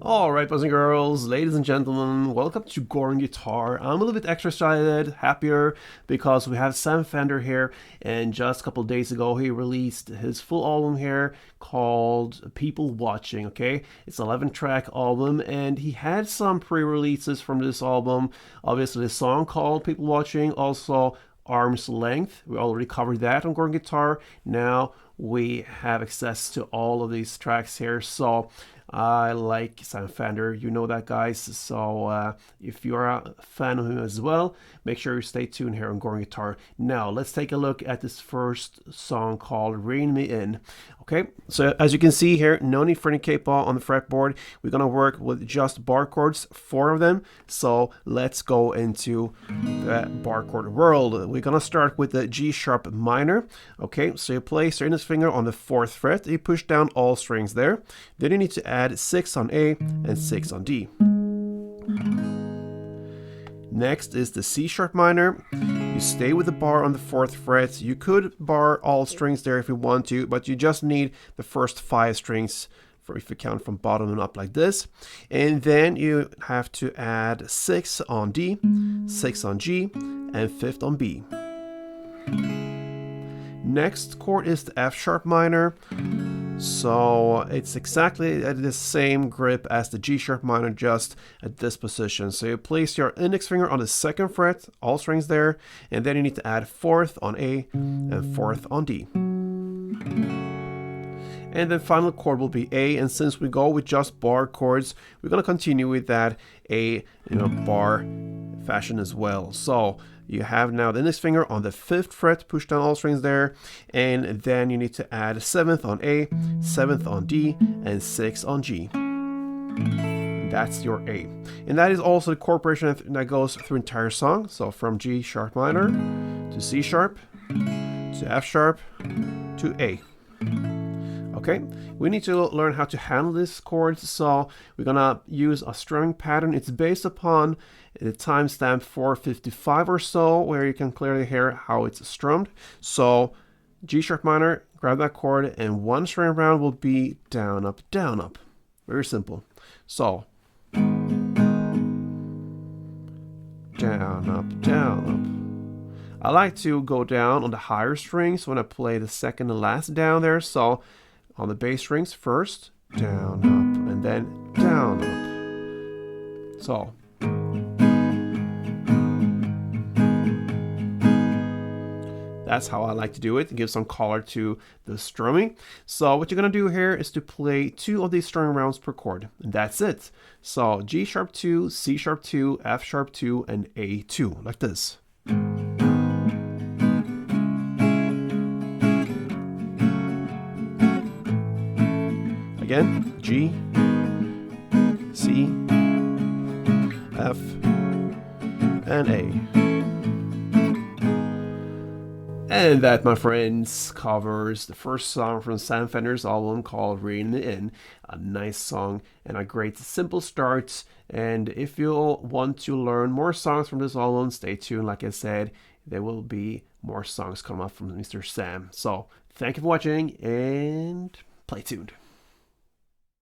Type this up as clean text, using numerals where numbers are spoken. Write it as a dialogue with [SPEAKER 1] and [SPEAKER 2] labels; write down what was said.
[SPEAKER 1] Alright, boys and girls, ladies and gentlemen, welcome to Goring Guitar. I'm a little bit extra excited, happier, because we have Sam Fender here, and just a couple of days ago he released his full album here called People Watching, okay? It's an 11-track album, and he had some pre-releases from this album. Obviously, the song called People Watching, also Arm's Length. We already covered that on Goring Guitar. Now we have access to all of these tracks here, so I like Sam Fender, you know that, guys. So if you're a fan of him as well, make sure you stay tuned here on Goring Guitar. Now let's take a look at this first song called Rein Me In. Okay, so as you can see here, no need for any K-ball on the fretboard. We're gonna work with just bar chords, 4 of them. So let's go into the bar chord world. We're gonna start with the G sharp minor. Okay, so you place your index finger on the 4th fret, you push down all strings there. Then you need to add 6 on A and 6 on D. Next is the C sharp minor. You stay with the bar on the 4th fret. You could bar all strings there if you want to, but you just need the first 5 strings for if you count from bottom and up like this. And then you have to add 6 on D, 6 on G, and 5th on B. Next chord is the F sharp minor. So it's exactly at the same grip as the G sharp minor, just at this position. So you place your index finger on the 2nd fret, all strings there, and then you need to add 4th on A and 4th on D. And then final chord will be A, and since we go with just bar chords, we're going to continue with that A, bar fashion as well. So you have now the index finger on the 5th fret, push down all strings there, and then you need to add 7th on A, 7th on D, and 6 on G. That's your A. And that is also the chord progression that goes through the entire song. So from G sharp minor to C sharp to F sharp to A. Okay, we need to learn how to handle this chord, so we're gonna use a strumming pattern. It's based upon the timestamp 455 or so, where you can clearly hear how it's strummed. So G sharp minor, grab that chord, and one string around will be down, up, down, up. Very simple. So down, up, down, up. I like to go down on the higher strings when I play the second and last down there. So on the bass strings first, down, up, and then down, up. So that's how I like to do it, and give some color to the strumming. So what you're gonna do here is to play 2 of these strumming rounds per chord, and that's it. So G sharp 2, C sharp 2, F sharp 2, and A2, like this. Again, G, C, F, and A. And that, my friends, covers the first song from Sam Fender's album called Rein Me In. A nice song and a great simple start. And if you want to learn more songs from this album, stay tuned. Like I said, there will be more songs coming up from Mr. Sam. So thank you for watching, and play tuned.